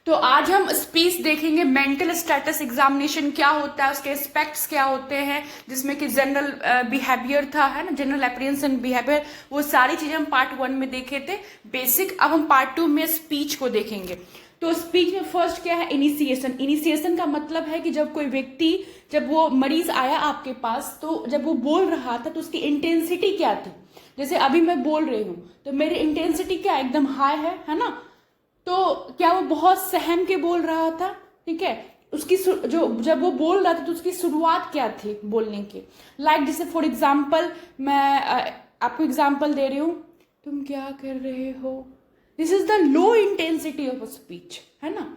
तो आज हम स्पीच देखेंगे। मेंटल स्टेटस एग्जामिनेशन क्या होता है, उसके एस्पेक्ट्स क्या होते हैं, जिसमें कि जनरल बिहेवियर था, है ना, जनरल अपीयरेंस एंड बिहेवियर, वो सारी चीजें हम पार्ट 1 में देखे थे बेसिक। अब हम पार्ट 2 में स्पीच को देखेंगे। तो स्पीच में फर्स्ट क्या है, इनिशिएशन। इनिशिएशन का मतलब है कि जब कोई व्यक्ति, जब वो मरीज आया आपके पास, तो जब वो बोल रहा था तो उसकी इंटेंसिटी क्या थी। जैसे अभी मैं बोल रही हूँ तो मेरी इंटेंसिटी क्या एकदम हाई है ना। तो क्या वो बहुत सहम के बोल रहा था, ठीक है। उसकी जो जब वो बोल रहा था तो उसकी शुरुआत क्या थी बोलने की। लाइक जैसे फॉर एग्जाम्पल मैं आपको एग्जाम्पल दे रही हूँ, तुम क्या कर रहे हो। This is the low intensity of speech, है ना।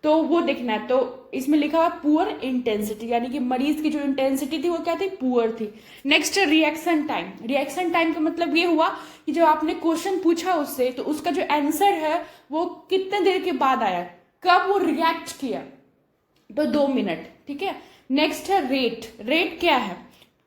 तो वो देखना है। तो इसमें लिखा हुआ पुअर इंटेंसिटी, यानी कि मरीज की जो इंटेंसिटी थी वो क्या थी, पुअर थी। Next reaction time. Reaction time का मतलब ये हुआ कि जब आपने क्वेश्चन पूछा उससे, तो उसका जो आंसर है वो कितने देर के बाद आया, कब वो रिएक्ट किया। तो 2 मिनट, ठीक है। नेक्स्ट है रेट। रेट क्या है,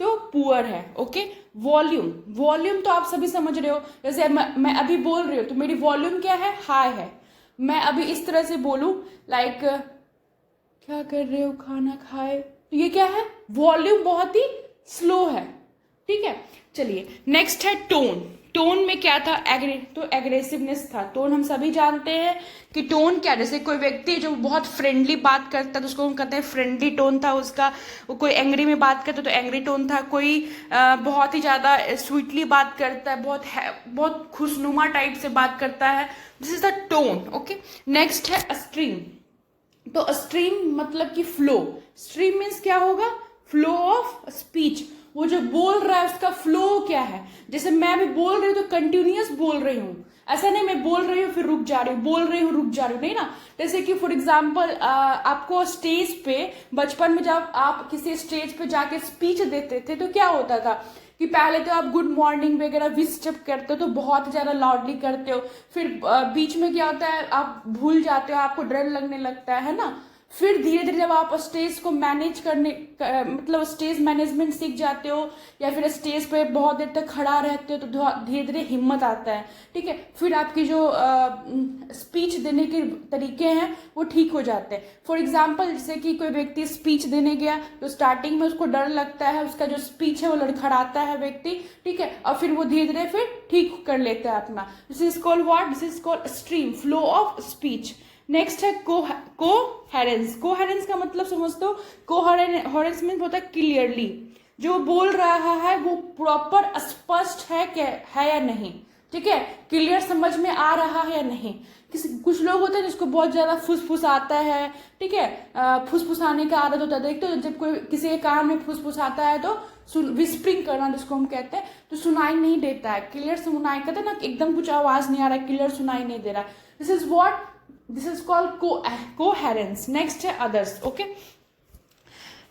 तो पुअर है, ओके। वॉल्यूम। वॉल्यूम तो आप सभी समझ रहे हो। जैसे मैं अभी बोल रही हूँ तो मेरी वॉल्यूम क्या है, हाई है। मैं अभी इस तरह से बोलूं, लाइक क्या कर रहे हो, खाना खाए, तो ये क्या है, वॉल्यूम बहुत ही स्लो है, ठीक है। चलिए नेक्स्ट है टोन। टोन में क्या था, तो एग्रेसिवनेस था। टोन हम सभी जानते हैं कि टोन क्या, जैसे कोई व्यक्ति जो बहुत फ्रेंडली बात करता है तो उसको हम कहते हैं फ्रेंडली टोन था उसका। वो कोई एंग्री में बात करता तो एंग्री टोन था। कोई बहुत ही ज्यादा स्वीटली बात करता है, बहुत खुशनुमा टाइप से बात करता है, this is the tone, okay. Next है स्ट्रीम। तो स्ट्रीम मतलब कि फ्लो। स्ट्रीम मीन्स क्या होगा, फ्लो ऑफ स्पीच। वो जो बोल रहा है उसका फ्लो क्या है। जैसे मैं भी बोल रही हूँ तो कंटिन्यूअस बोल रही हूँ, ऐसा नहीं मैं बोल रही हूँ फिर रुक जा रही हूँ, बोल रही हूँ रुक जा रही हूँ, नहीं ना। जैसे कि फॉर एग्जाम्पल आपको स्टेज पे, बचपन में जब आप किसी स्टेज पे जाके स्पीच देते थे तो क्या होता था कि पहले तो आप गुड मॉर्निंग वगैरह विश जब करते हो तो बहुत ज्यादा लाउडली करते हो। फिर बीच में क्या होता है, आप भूल जाते हो, आपको डर लगने लगता है ना। फिर धीरे धीरे जब आप स्टेज को मैनेज मतलब स्टेज मैनेजमेंट सीख जाते हो, या फिर स्टेज पे बहुत देर तक खड़ा रहते हो तो धीरे धीरे हिम्मत आता है, ठीक है। फिर आपकी जो स्पीच देने के तरीके हैं वो ठीक हो जाते हैं। फॉर एग्जाम्पल जैसे कि कोई व्यक्ति स्पीच देने गया तो स्टार्टिंग में उसको डर लगता है, उसका जो स्पीच है वो लड़खड़ाता है व्यक्ति, ठीक है। और फिर वो धीरे धीरे फिर ठीक कर लेता है अपना। This is called what, this is called stream, flow of speech. Next है कोहेरेंस। कोहेरेंस का मतलब समझते हो, कोहेरेंस मीन होता है क्लियरली, जो बोल रहा है वो प्रॉपर स्पष्ट है क्या है या नहीं, ठीक है, क्लियर समझ में आ रहा है या नहीं। कुछ लोग होते हैं जिसको बहुत ज्यादा फुसफुस आता है, ठीक है, फुसफुसाने का आदत होता है। देखते हो जब कोई किसी के कान में फुसफुस आता है तो विस्परिंग करना जिसको हम कहते हैं, तो सुनाई नहीं देता है, क्लियर सुनाई, कहते हैं ना एकदम कुछ आवाज नहीं आ रहा है, क्लियर सुनाई नहीं दे रहा। This is what, this is called coherence. Next है अदर्स, ओके।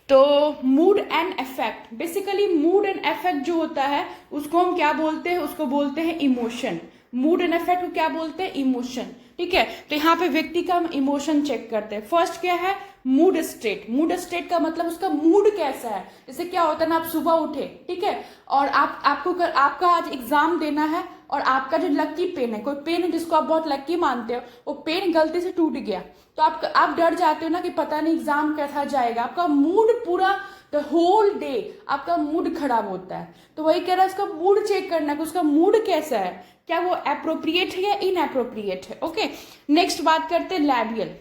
तो mood and effect. Basically mood and effect जो होता है उसको हम क्या बोलते हैं, उसको बोलते हैं इमोशन। मूड एंड इफेक्ट को क्या बोलते हैं, इमोशन, ठीक है। तो यहाँ पे व्यक्ति का हम इमोशन चेक करते हैं। फर्स्ट क्या है, मूड स्टेट। मूड स्टेट का मतलब उसका मूड कैसा है। जैसे क्या होता है ना, आप सुबह उठे, ठीक है, और आपका आज एग्जाम देना है, और आपका जो लकी पेन है, कोई पेन है जिसको आप बहुत लकी मानते हो, वो पेन गलती से टूट गया, तो आप डर जाते हो ना कि पता नहीं एग्जाम कैसा जाएगा। आपका मूड पूरा द होल डे आपका मूड खराब होता है। तो वही कह रहा है, उसका मूड चेक करना है कि उसका मूड कैसा है, क्या वो अप्रोप्रिएट है या इनअप्रोप्रिएट है, ओके। नेक्स्ट बात करते हैं लैबियल।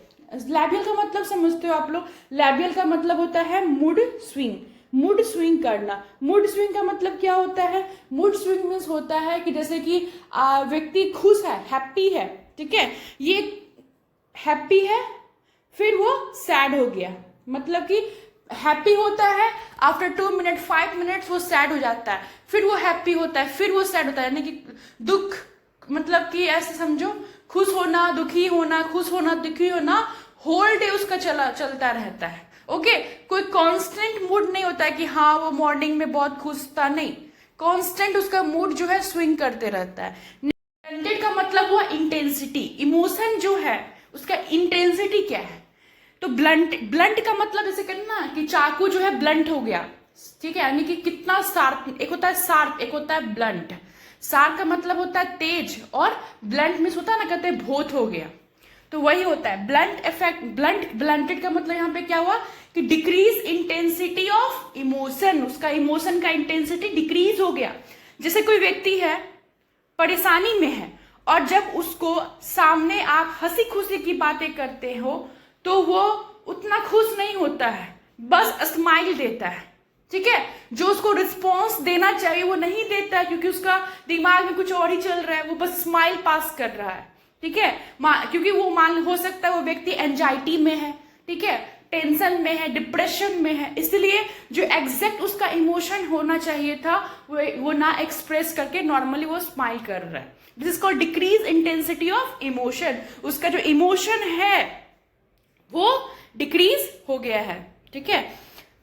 लैबियल का मतलब समझते हो आप लोग, लैबियल का मतलब होता है मूड स्विंग। मूड स्विंग करना। मूड स्विंग का मतलब क्या होता है, मूड स्विंग मीन्स होता है कि जैसे कि व्यक्ति खुश है, हैप्पी है, ठीक है, ये हैप्पी है, फिर वो सैड हो गया, मतलब कि हैप्पी होता है, आफ्टर 2 मिनट 5 मिनट्स वो सैड हो जाता है, फिर वो हैप्पी होता है, फिर वो सैड होता है, यानी कि दुख, मतलब कि ऐसे समझो, खुश होना दुखी होना, खुश होना दुखी होना, होल डे उसका चलता रहता है, ओके। कोई कांस्टेंट मूड नहीं होता है कि हाँ वो मॉर्निंग में बहुत खुश था, नहीं, कांस्टेंट उसका मूड जो है स्विंग करते रहता है। ब्लंटेड का मतलब हुआ इंटेंसिटी। इमोशन जो है उसका इंटेंसिटी क्या है, तो ब्लंट का मतलब जैसे कहते ना कि चाकू जो है ब्लंट हो गया, ठीक है, यानी कि कितना शार्प। एक होता है शार्प, एक होता है ब्लंट। शार्प का मतलब होता है तेज, और ब्लंट मीन्स होता है ना, कहते हैं भोत हो गया। तो वही होता है ब्लंट इफेक्ट। ब्लंटेड का मतलब यहाँ पे क्या हुआ कि डिक्रीज इंटेंसिटी ऑफ इमोशन, उसका इमोशन का इंटेंसिटी डिक्रीज हो गया। जैसे कोई व्यक्ति है परेशानी में है और जब उसको सामने आप हंसी खुशी की बातें करते हो तो वो उतना खुश नहीं होता है, बस स्माइल देता है, ठीक है। जो उसको रिस्पॉन्स देना चाहिए वो नहीं देता है, क्योंकि उसका दिमाग में कुछ और ही चल रहा है, वो बस स्माइल पास कर रहा है, ठीक है। क्योंकि वो मान हो सकता है वो व्यक्ति एंजाइटी में है, ठीक है, टेंशन में है, डिप्रेशन में है, इसलिए जो एग्जैक्ट उसका इमोशन होना चाहिए था वो ना एक्सप्रेस करके नॉर्मली वो स्माइल कर रहा है। This is called decrease intensity of emotion. उसका जो इमोशन है वो डिक्रीज हो गया है, ठीक है।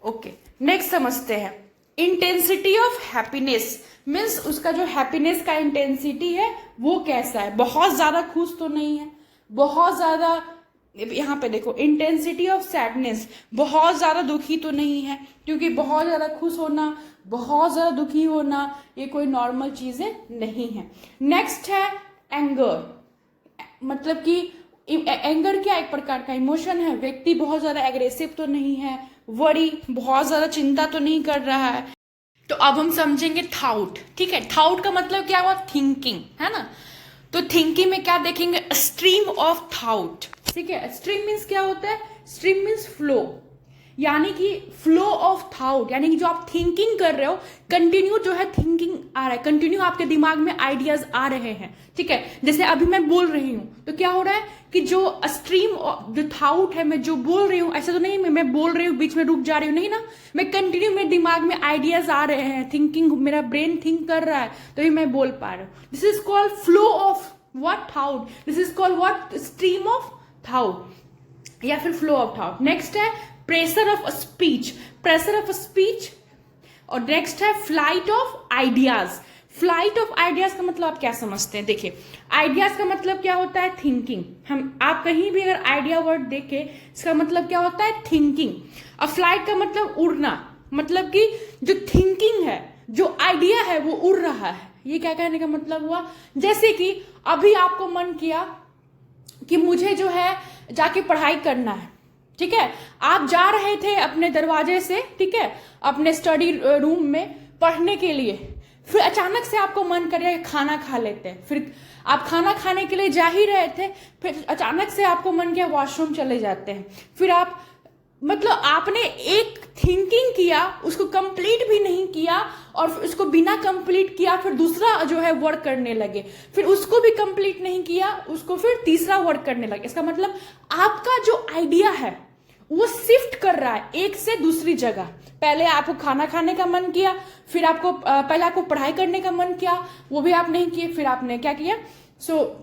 ओके, नेक्स्ट समझते हैं इंटेंसिटी ऑफ हैप्पीनेस। मीन्स उसका जो हैप्पीनेस का इंटेंसिटी है वो कैसा है, बहुत ज्यादा खुश तो नहीं है, बहुत ज्यादा, यहाँ पे देखो इंटेंसिटी ऑफ सैडनेस, बहुत ज्यादा दुखी तो नहीं है, क्योंकि बहुत ज्यादा खुश होना, बहुत ज्यादा दुखी होना ये कोई नॉर्मल चीजें नहीं है। नेक्स्ट है एंगर, मतलब कि एंगर क्या एक प्रकार का इमोशन है, व्यक्ति बहुत ज्यादा एग्रेसिव तो नहीं है, वरी बहुत ज्यादा चिंता तो नहीं कर रहा है। तो अब हम समझेंगे थाउट, ठीक है। थाउट का मतलब क्या हुआ, थिंकिंग, है ना। तो थिंकिंग में क्या देखेंगे, स्ट्रीम ऑफ थाउट, ठीक है। स्ट्रीम मीन्स क्या होता है, स्ट्रीम मीन्स फ्लो, यानी कि फ्लो ऑफ थाउट, यानी कि जो आप थिंकिंग कर रहे हो कंटिन्यू जो है थिंकिंग आ रहा है, कंटिन्यू आपके दिमाग में आइडियाज आ रहे हैं, ठीक है। जैसे अभी मैं बोल रही हूं तो क्या हो रहा है कि जो स्ट्रीम जो थाउट है, मैं जो बोल रही हूँ, ऐसा तो नहीं मैं बोल रही हूँ बीच में रुक जा रही हूँ, नहीं ना, मैं कंटिन्यू मेरे दिमाग में आइडियाज आ रहे हैं, थिंकिंग, मेरा ब्रेन थिंक कर रहा है, तो ही मैं बोल पा रहा हूँ। This is called flow of what, thought. This is called what, stream of thought या फिर फ्लो ऑफ थाउट। नेक्स्ट है pressure of speech, pressure of speech. और नेक्स्ट है flight of ideas. Flight of ideas का मतलब आप क्या समझते हैं, देखिए आइडियाज का मतलब क्या होता है, थिंकिंग। आप कहीं भी अगर आइडिया वर्ड देखे इसका मतलब क्या होता है, थिंकिंग। और फ्लाइट का मतलब उड़ना, मतलब कि जो थिंकिंग है, जो आइडिया है वो उड़ रहा है। ये क्या कहने का मतलब हुआ, जैसे कि अभी आपको मन किया कि मुझे जो है जाके पढ़ाई करना है, ठीक है। आप जा रहे थे अपने दरवाजे से, ठीक है, अपने स्टडी रूम में पढ़ने के लिए, फिर अचानक से आपको मन कर रहा है खाना खा लेते हैं, फिर आप खाना खाने के लिए जा ही रहे थे, फिर अचानक से आपको मन किया वॉशरूम चले जाते हैं, फिर आप मतलब आपने एक थिंकिंग किया, उसको कंप्लीट भी नहीं किया, और उसको बिना कंप्लीट किया फिर दूसरा जो है वर्क करने लगे, फिर उसको भी कंप्लीट नहीं किया, उसको फिर तीसरा वर्क करने लगे। इसका मतलब आपका जो आइडिया है वो शिफ्ट कर रहा है एक से दूसरी जगह। पहले आपको खाना खाने का मन किया, फिर आपको पहले आपको पढ़ाई करने का मन किया, वो भी आप नहीं किए, फिर आपने क्या किया,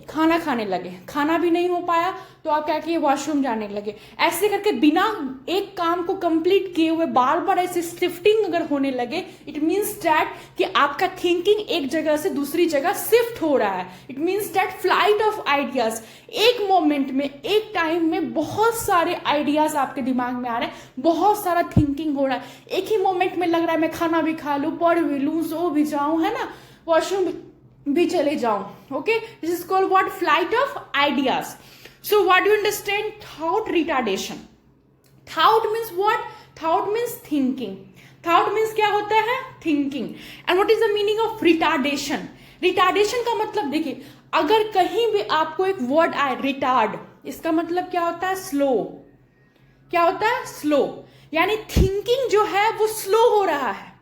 खाना खाने लगे, खाना भी नहीं हो पाया तो आप क्या किए, वॉशरूम जाने लगे। ऐसे करके बिना एक काम को कंप्लीट किए हुए बार बार ऐसे शिफ्टिंग अगर होने लगे, इट मीन्स दैट कि आपका थिंकिंग एक जगह से दूसरी जगह शिफ्ट हो रहा है। It means that flight of ideas, एक मोमेंट में, एक टाइम में बहुत सारे आइडियाज आपके दिमाग में आ रहे हैं, बहुत सारा थिंकिंग हो रहा है, एक ही मोमेंट में लग रहा है मैं खाना भी खा लूं, पढ़ भी लूं, सो भी जाऊं, है ना, वॉशरूम भी चले जाऊं। Okay, this is called what, flight of ideas. So what do you understand thought retardation? Thought means what, thought means thinking. Thought means क्या होता है, thinking. And what is the meaning of retardation? Retardation का मतलब देखिए, अगर कहीं भी आपको एक वर्ड आए रिटार्ड, इसका मतलब क्या होता है, स्लो। क्या होता है, स्लो, यानी थिंकिंग जो है वो स्लो हो रहा है।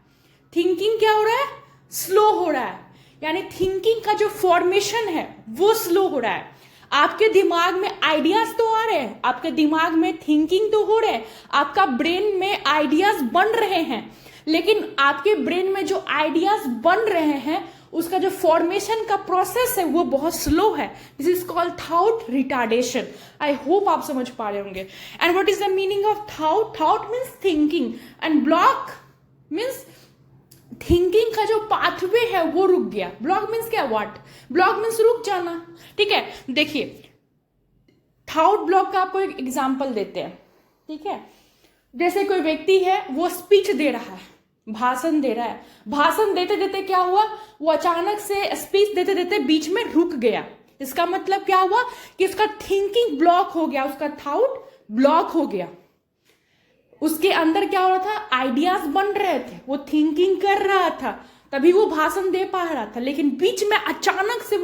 थिंकिंग क्या हो रहा है, स्लो हो रहा है, यानी थिंकिंग का जो फॉर्मेशन है वो स्लो हो रहा है। आपके दिमाग में आइडियाज तो आ रहे हैं, आपके दिमाग में थिंकिंग तो हो रहे हैं, आपका ब्रेन में आइडियाज बन रहे हैं, लेकिन आपके ब्रेन में जो आइडियाज बन रहे हैं उसका जो फॉर्मेशन का प्रोसेस है वो बहुत स्लो है। This is called thought retardation. I hope आप समझ पा रहे होंगे। And what is the meaning of thought? Thought means thinking and block means thinking का जो पाथवे है वो रुक गया। ब्लॉक मीन्स क्या, व्हाट, ब्लॉक मीन्स रुक जाना, ठीक है। देखिए थाउट ब्लॉक का आपको एक एग्जांपल देते हैं, ठीक है। जैसे कोई व्यक्ति है वो स्पीच दे रहा है, भाषण दे रहा है, भाषण देते देते क्या हुआ, वो अचानक से स्पीच देते देते बीच में रुक गया। इसका मतलब क्या हुआ कि उसका थिंकिंग ब्लॉक हो गया, उसका थॉट ब्लॉक हो गया। उसके अंदर क्या हो रहा था, आइडियाज बन रहे थे, वो थिंकिंग कर रहा था, तभी वो भाषण दे पा रहा था, लेकिन बीच में अचानक से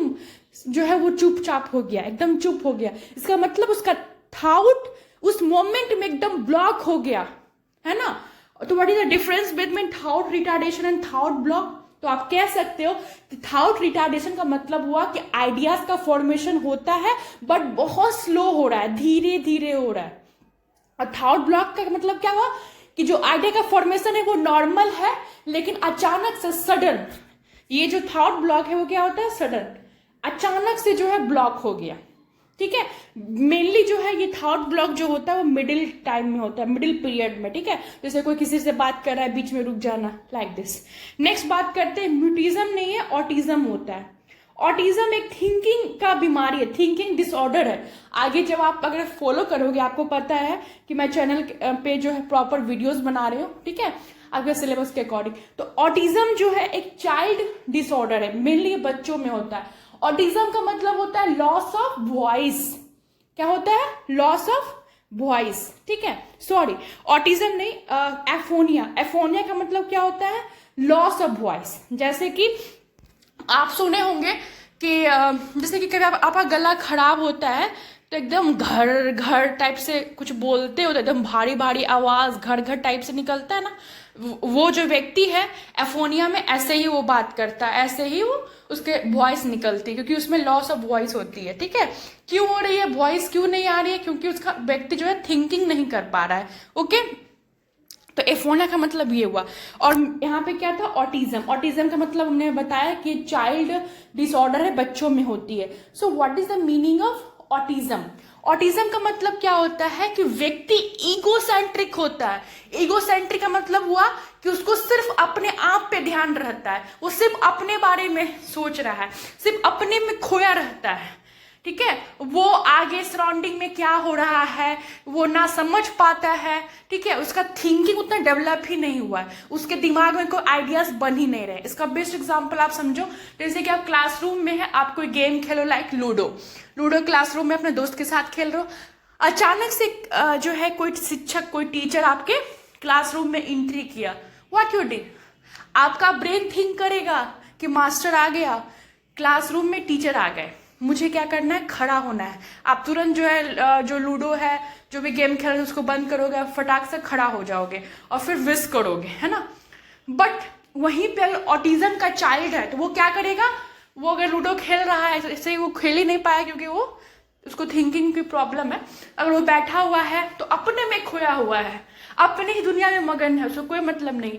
जो है वो चुपचाप हो गया, एकदम चुप हो गया। इसका मतलब उसका थॉट उस मोमेंट में एकदम ब्लॉक हो गया, है ना। तो what is the difference between thought retardation and thought block? तो आप कह सकते हो कि थॉट रिटार्डेशन का मतलब हुआ कि आइडियाज का फॉर्मेशन होता है बट बहुत स्लो हो रहा है, धीरे धीरे हो रहा है। और थॉट ब्लॉक का मतलब क्या हुआ कि जो आइडिया का फॉर्मेशन है वो नॉर्मल है, लेकिन अचानक से सडन, ये जो थॉट ब्लॉक है वो क्या होता है, सडन, अचानक से जो है ब्लॉक हो गया। ठीक है, मेनली जो है ये थॉट ब्लॉक जो होता है वो मिडिल टाइम में होता है, मिडिल पीरियड में। ठीक है, जैसे कोई किसी से बात कर रहा है, बीच में रुक जाना, लाइक दिस। नेक्स्ट बात करते हैं, म्यूटिज्म नहीं है, ऑटिज्म होता है। ऑटिज्म एक थिंकिंग का बीमारी है, थिंकिंग डिसऑर्डर है। आगे जब आप अगर फॉलो करोगे, आपको पता है कि मैं चैनल पे जो है प्रॉपर वीडियोस बना रही हूँ, ठीक है, आपके सिलेबस के अकॉर्डिंग। तो ऑटिज्म जो है एक चाइल्ड डिसऑर्डर है, मेनली बच्चों में होता है। ऑटिज्म का मतलब होता है लॉस ऑफ वॉइस। क्या होता है, लॉस ऑफ वॉइस। ठीक है, सॉरी, ऑटिज्म नहीं, एफोनिया। एफोनिया का मतलब क्या होता है, लॉस ऑफ वॉइस। जैसे कि आप सुने होंगे कि जैसे कि कभी आपका गला खराब होता है तो एकदम घर घर टाइप से कुछ बोलते हो तो एकदम भारी भारी आवाज घर घर टाइप से निकलता है ना, वो जो व्यक्ति है एफोनिया में ऐसे ही वो बात करता है, ऐसे ही वो उसके वॉइस निकलती है, क्योंकि उसमें लॉस ऑफ वॉइस होती है। ठीक है, क्यों हो रही है, वॉइस क्यों नहीं आ रही है, क्योंकि उसका व्यक्ति जो है थिंकिंग नहीं कर पा रहा है। ओके, तो एफोनिया का मतलब ये हुआ। और यहाँ पे क्या था, ऑटिज्म। ऑटिज्म का मतलब हमने बताया कि चाइल्ड डिसऑर्डर है, बच्चों में होती है। So what is the meaning of autism? Autism का मतलब क्या होता है कि व्यक्ति ईगोसेंट्रिक होता है। ईगोसेंट्रिक का मतलब हुआ कि उसको सिर्फ अपने आप पे ध्यान रहता है, वो सिर्फ अपने बारे में सोच रहा है, सिर्फ अपने में खोया रहता है। ठीक है, वो आगे सराउंडिंग में क्या हो रहा है वो ना समझ पाता है। ठीक है, उसका थिंकिंग उतना डेवलप ही नहीं हुआ है, उसके दिमाग में कोई आइडियाज बन ही नहीं रहे। इसका बेस्ट एग्जांपल आप समझो, जैसे कि आप क्लासरूम में है, आप कोई गेम खेलो लाइक लूडो। लूडो क्लासरूम में अपने दोस्त के साथ खेल रहे हो, अचानक से जो है कोई शिक्षक, कोई टीचर आपके क्लासरूम में एंट्री किया, व्हाट यू डिड? आपका ब्रेन थिंक करेगा कि मास्टर आ गया, क्लासरूम में टीचर आ गए, मुझे क्या करना है, खड़ा होना है। आप तुरंत जो है जो लूडो है, जो भी गेम खेल रहे हैं उसको बंद करोगे, फटाक से खड़ा हो जाओगे और फिर विश करोगे, है ना। बट वहीं पे अगर ऑटिज्म का चाइल्ड है तो वो क्या करेगा, वो अगर लूडो खेल रहा है ऐसे ही वो खेल ही नहीं पाया, क्योंकि वो उसको थिंकिंग की प्रॉब्लम है। अगर वो बैठा हुआ है तो अपने में खोया हुआ है, अपने ही दुनिया में मगन है, उसको कोई मतलब नहीं।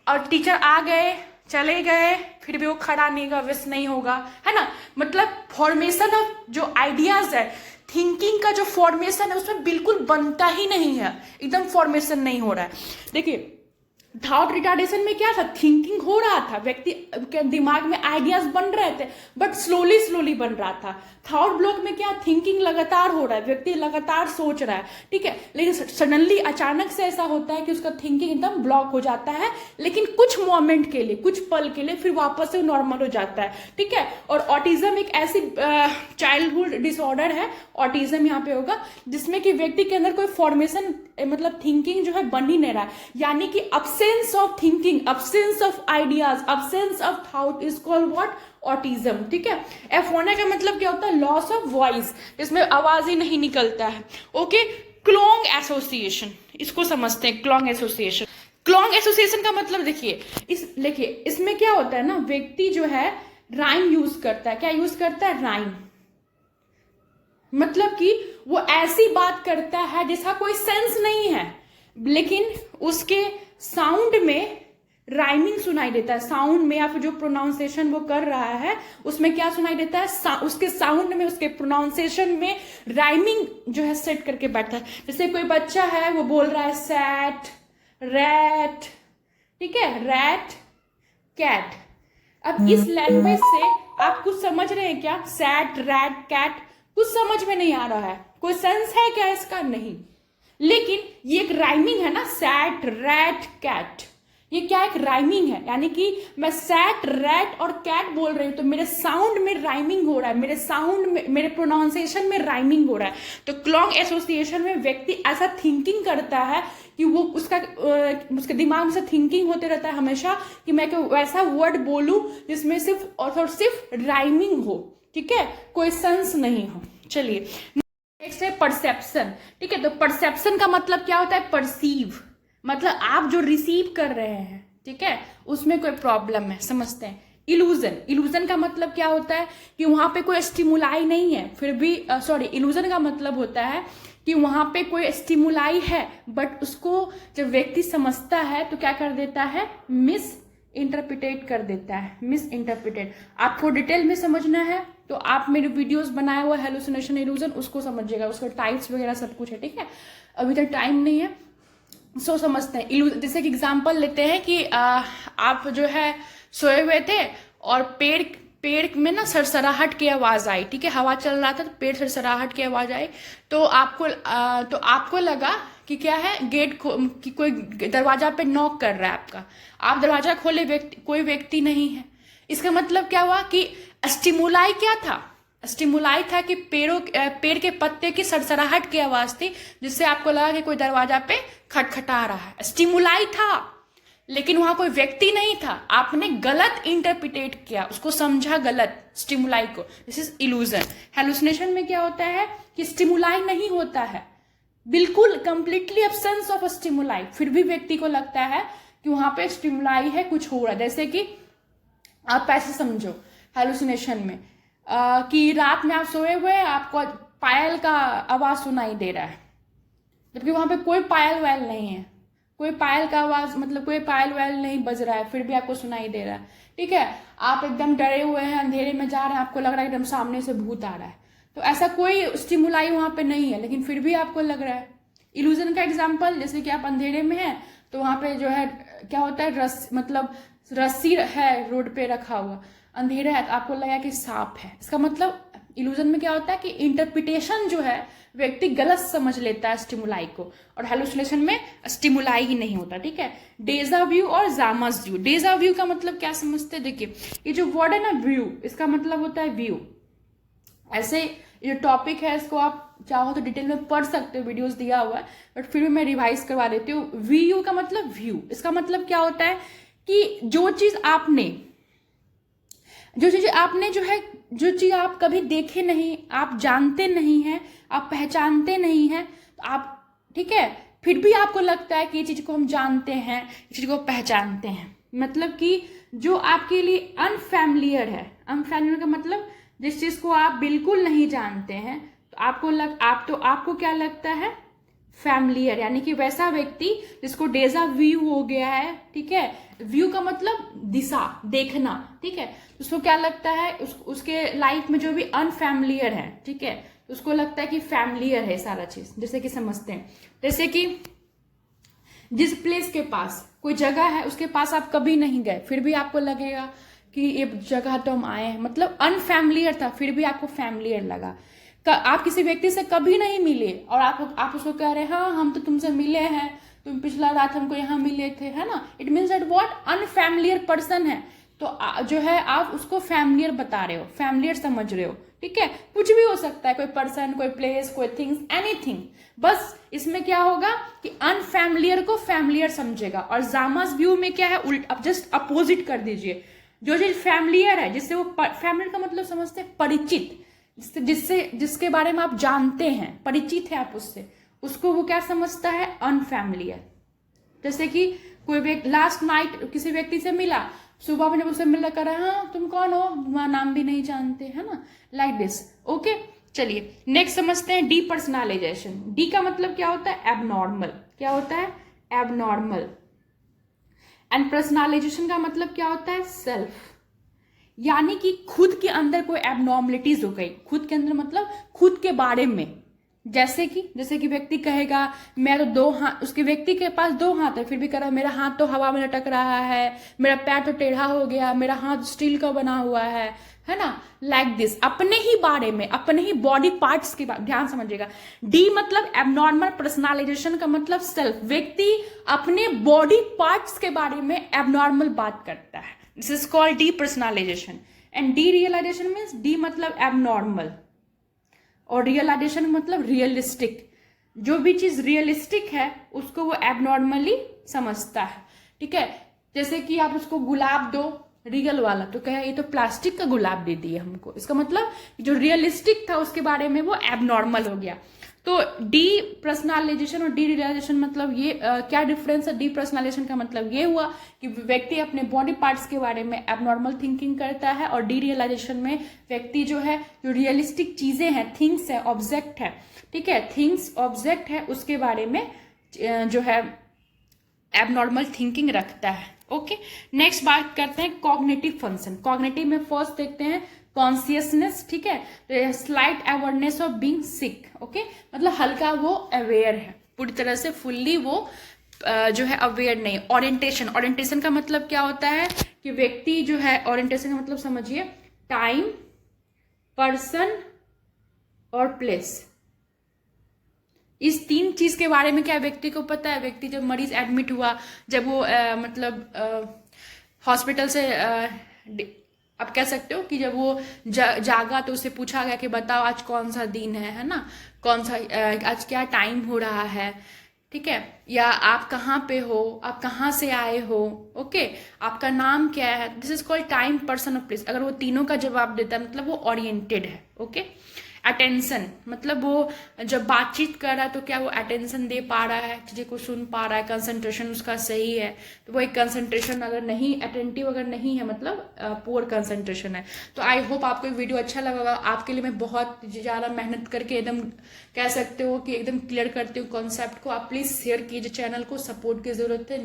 और टीचर आ गए, चले गए, फिर भी वो खड़ा नहीं होगा, विश नहीं होगा, है ना। मतलब फॉर्मेशन ऑफ जो आइडियाज है, थिंकिंग का जो फॉर्मेशन है उसमें बिल्कुल बनता ही नहीं है, एकदम फॉर्मेशन नहीं हो रहा है। देखिए, थॉट रिटार्डेशन में क्या था, थिंकिंग हो रहा था, व्यक्ति के दिमाग में आइडियाज बन रहे थे बट स्लोली स्लोली बन रहा था। थॉट ब्लॉक में क्या, थिंकिंग लगातार हो रहा है, व्यक्ति लगातार सोच रहा है। ठीक है, लेकिन सडनली अचानक से ऐसा होता है कि उसका थिंकिंग एकदम ब्लॉक हो जाता है, लेकिन कुछ मोमेंट के लिए, कुछ पल के लिए, फिर वापस से नॉर्मल हो जाता है। ठीक है, और ऑटिज्म एक ऐसी चाइल्डहुड डिसऑर्डर है, ऑटिज्म यहाँ पे होगा, जिसमें कि व्यक्ति के अंदर कोई फॉर्मेशन मतलब थिंकिंग जो है बन ही नहीं रहा है, यानी कि absence of thinking, absence of ideas, absence of thought is called what? Autism. ठीक है, एफोनिया का मतलब क्या होता है, लॉस ऑफ वॉइस, जिसमें आवाज ही नहीं निकलता है। ओके, क्लोंग एसोसिएशन, इसको समझते हैं, क्लोंग एसोसिएशन। क्लोंग एसोसिएशन का मतलब देखिए, इसमें क्या होता है ना, व्यक्ति जो है राइम यूज करता है। क्या यूज करता है, राइम। मतलब कि वो ऐसी बात करता है जिसका कोई सेंस नहीं है, लेकिन उसके साउंड में राइमिंग सुनाई देता है। साउंड में या फिर जो प्रोनाउंसिएशन वो कर रहा है उसमें क्या सुनाई देता है, उसके साउंड में, उसके प्रोनाउंसिएशन में राइमिंग जो है सेट करके बैठता है। जैसे कोई बच्चा है वो बोल रहा है सैट, रैट, ठीक है, रैट, कैट। अब इस लैंग्वेज से आप कुछ समझ रहे हैं क्या, सैट, रैट, कैट, कुछ समझ में नहीं आ रहा है, कोई सेंस है क्या इसका, नहीं। लेकिन ये एक राइमिंग है ना, सैट, रैट, कैट, ये क्या एक राइमिंग है, यानी कि मैं सैट, रैट और कैट बोल रही हूँ तो मेरे साउंड में राइमिंग हो रहा है, मेरे साउंड में, मेरे प्रोनाउंसिएशन में राइमिंग हो रहा है। तो क्लॉन्ग एसोसिएशन में व्यक्ति ऐसा थिंकिंग करता है कि वो उसके दिमाग में से थिंकिंग होते रहता है हमेशा कि मैं वैसा वर्ड बोलूं जिसमें सिर्फ और सिर्फ राइमिंग हो, ठीक है, कोई सेंस नहीं हो। चलिए नेक्स्ट है परसेप्शन, ठीक है। तो परसेप्शन का मतलब क्या होता है, परसीव, मतलब आप जो रिसीव कर रहे हैं, ठीक है, उसमें कोई प्रॉब्लम है, समझते हैं। इल्यूजन, इल्यूजन का मतलब क्या होता है कि वहां पे कोई स्टिमुलाई नहीं है, फिर भी इल्यूजन का मतलब होता है कि वहां पे कोई स्टिमुलाई है बट उसको जब व्यक्ति समझता है तो क्या कर देता है, मिस इंटरप्रिटेट कर देता है, मिस इंटरप्रिटेट। आपको डिटेल में समझना है तो आप मेरे वीडियोस बनाए हुआ हेलुसिनेशन इल्यूजन उसको समझिएगा, उसका टाइप्स वगैरह सब कुछ है, ठीक है। अभी तक टाइम नहीं है, सो समझते हैं। जैसे कि एग्जांपल लेते हैं कि आप जो है सोए हुए थे और पेड़ में ना सरसराहट की आवाज आई, ठीक है, हवा चल रहा था तो पेड़ सरसराहट की आवाज आई, तो आपको लगा कि क्या है, कि कोई दरवाजा पे नॉक कर रहा है आपका, आप दरवाजा खोले, कोई व्यक्ति नहीं है। इसका मतलब क्या हुआ कि स्टिमुलाई क्या था, स्टिमुलाई था कि पेड़ के पत्ते की सरसराहट की आवाज थी जिससे आपको लगा कि कोई दरवाजा पे खटखटा रहा है, स्टिमुलाई था, लेकिन वहां कोई व्यक्ति नहीं था, आपने गलत इंटरप्रिटेट किया, उसको समझा गलत स्टिमुलाई को। This is illusion. हेलुसिनेशन में क्या होता है कि स्टिमुलाई नहीं होता है, बिल्कुल कंप्लीटली एब्सेंस ऑफ स्टिमुलाई, फिर भी व्यक्ति को लगता है कि वहां पे स्टिमुलाई है, कुछ हो रहा है। जैसे कि आप ऐसे समझो हेलुसिनेशन में कि रात में आप सोए हुए हैं, आपको पायल का आवाज सुनाई दे रहा है, जबकि वहां पे कोई पायल वायल नहीं है, कोई पायल का आवाज मतलब कोई पायल वायल नहीं बज रहा है, फिर भी आपको सुनाई दे रहा है, ठीक है। आप एकदम डरे हुए हैं, अंधेरे में जा रहे हैं, आपको लग रहा है एकदम सामने से भूत आ रहा है, तो ऐसा कोई स्टिमुलाई वहां पे नहीं है, लेकिन फिर भी आपको लग रहा है। इल्यूजन का एग्जाम्पल, जैसे कि आप अंधेरे में हैं तो वहां पे जो है क्या होता है, रस्सी है रोड पे रखा हुआ, अंधेरा है तो आपको लगा कि सांप है। इसका मतलब इल्यूजन में क्या होता है कि इंटरप्रिटेशन जो है व्यक्ति गलत समझ लेता है स्टिमुलाई को, और हेलुसिनेशन में स्टिमुलाई ही नहीं होता, ठीक है। डेजा व्यू और जामस व्यू। डेजा व्यू का मतलब क्या समझते हैं, देखिए ये जो वर्ड है ना व्यू, इसका मतलब होता है व्यू। ऐसे ये टॉपिक है, इसको आप चाहो तो डिटेल में पढ़ सकते हो, वीडियोस दिया हुआ है, बट फिर भी मैं रिवाइज करवा देती हूँ। व्यू का मतलब व्यू, इसका मतलब क्या होता है कि जो चीज आपने जो चीज आप कभी देखे नहीं, आप जानते नहीं हैं, आप पहचानते नहीं हैं, तो आप, ठीक है, फिर भी आपको लगता है कि ये चीज को हम जानते हैं, इस चीज को पहचानते हैं। मतलब कि जो आपके लिए अनफैमिलियर है, अनफैमिलियर का मतलब जिस चीज को आप बिल्कुल नहीं जानते हैं, तो आपको क्या लगता है, फैमिलियर, यानी कि वैसा व्यक्ति जिसको डेजा व्यू हो गया है, ठीक है। व्यू का मतलब दिशा, देखना, ठीक है। उसको क्या लगता है, उसके लाइफ में जो भी अनफैमिलियर है, ठीक है, उसको लगता है कि फैमिलियर है सारा चीज। जैसे कि समझते हैं, जैसे कि जिस प्लेस के पास कोई जगह है उसके पास आप कभी नहीं गए, फिर भी आपको लगेगा कि ये जगह तो हम आए हैं, मतलब अनफैमिलियर था फिर भी आपको फैमिलियर लगा। आप किसी व्यक्ति से कभी नहीं मिले और आप उसको कह रहे हैं हाँ हम तो तुमसे मिले हैं, तुम पिछला रात हमको यहाँ मिले थे, है ना। It means that what unfamiliar person है, तो जो है आप उसको फैमिलियर बता रहे हो, फैमिलियर समझ रहे हो, ठीक है। कुछ भी हो सकता है, कोई पर्सन, कोई प्लेस, कोई थिंग्स, एनीथिंग। बस इसमें क्या होगा कि अनफैमिलियर को फैमिलियर समझेगा। और जामस व्यू में क्या है, अब जस्ट अपोजिट कर दीजिए। जो चीज फैमिलियर है, जिससे वो, फैमिलियर का मतलब समझते हैं परिचित, जिसके बारे में आप जानते हैं, परिचित है आप उससे, उसको वो क्या समझता है, अनफैमिलियर। जैसे कि कोई व्यक्ति लास्ट नाइट किसी व्यक्ति से मिला, सुबह में जब उससे मिलना कर रहा है, हाँ तुम कौन हो, तुम्हारा नाम भी नहीं जानते, है ना, लाइक दिस। ओके, चलिए नेक्स्ट समझते हैं डीपर्सनलाइजेशन। डी का मतलब क्या होता है, एबनॉर्मल। क्या होता है, एबनॉर्मल। एंड पर्सनलाइजेशन का मतलब क्या होता है, सेल्फ, यानी कि खुद के अंदर कोई एबनॉर्मलिटीज हो गई। खुद के अंदर मतलब खुद के बारे में, जैसे कि व्यक्ति कहेगा मैं तो 2 हाथ, उसके व्यक्ति के पास 2 हाथ है फिर भी कह रहा है मेरा हाथ तो हवा में लटक रहा है, मेरा पैर तो टेढ़ा हो गया, मेरा हाथ स्टील का बना हुआ है है ना, लाइक दिस, अपने ही बारे में, अपने ही बॉडी पार्ट्स के बारे, ध्यान समझिएगा। डी मतलब एबनॉर्मल पर्सनालाइजेशन का मतलब सेल्फ, व्यक्ति अपने बॉडी पार्ट्स के बारे में एबनॉर्मल बात करता है, this is called depersonalisation. And derealisation means, de मतलब एबनॉर्मल और रियलाइजेशन मतलब रियलिस्टिक, जो भी चीज रियलिस्टिक है उसको वो एबनॉर्मली समझता है, ठीक है। जैसे कि आप उसको गुलाब दो रियल वाला, तो क्या ये तो प्लास्टिक का गुलाब दे दिए हमको, इसका मतलब जो रियलिस्टिक था उसके बारे में वो एबनॉर्मल हो गया। तो डी पर्सनालाइजेशन और डी रियलाइजेशन मतलब ये क्या डिफरेंस है? डी पर्सनालाइजेशन का मतलब ये हुआ कि व्यक्ति अपने बॉडी पार्ट्स के बारे में एबनॉर्मल थिंकिंग करता है, और डी रियलाइजेशन में व्यक्ति जो है, जो रियलिस्टिक चीजें हैं, थिंग्स है, ऑब्जेक्ट है, ठीक है, थिंग्स ऑब्जेक्ट है, उसके बारे में जो है एबनॉर्मल थिंकिंग रखता है। ओके, नेक्स्ट बात करते हैं कॉग्निटिव फंक्शन। कॉग्निटिव में फर्स्ट देखते हैं कॉन्शियसनेस, ठीक है, slight awareness of being sick, okay, मतलब हल्का वो अवेयर है, पूरी तरह से फुल्ली वो जो है अवेयर नहीं। ओरिएंटेशन, ओरिएंटेशन का मतलब क्या होता है कि व्यक्ति जो है, ओरिएंटेशन का मतलब समझिए टाइम, पर्सन और प्लेस, इस तीन चीज के बारे में क्या व्यक्ति को पता है। व्यक्ति जब मरीज एडमिट हुआ, जब वो मतलब हॉस्पिटल से आप कह सकते हो कि जब वो जागा तो उससे पूछा गया कि बताओ आज कौन सा दिन है ना, कौन सा आज क्या टाइम हो रहा है, ठीक है, या आप कहाँ पे हो, आप कहाँ से आए हो, ओके, आपका नाम क्या है, this is called time, person और प्लेस। अगर वो तीनों का जवाब देता है मतलब वो ओरिएंटेड है, ओके। अटेंशन मतलब वो जब बातचीत कर रहा है तो क्या वो अटेंशन दे पा रहा है, चीजें को सुन पा रहा है, कंसंट्रेशन उसका सही है। तो वो एक कंसंट्रेशन अगर नहीं, अटेंटिव अगर नहीं है मतलब पुअर कंसंट्रेशन है। तो आई होप आपको वीडियो अच्छा लगा। आपके लिए मैं बहुत ज़्यादा मेहनत करके एकदम कह सकते हो कि एकदम क्लियर करती हूँ कॉन्सेप्ट को। आप प्लीज़ शेयर कीजिए, चैनल को सपोर्ट की ज़रूरत है।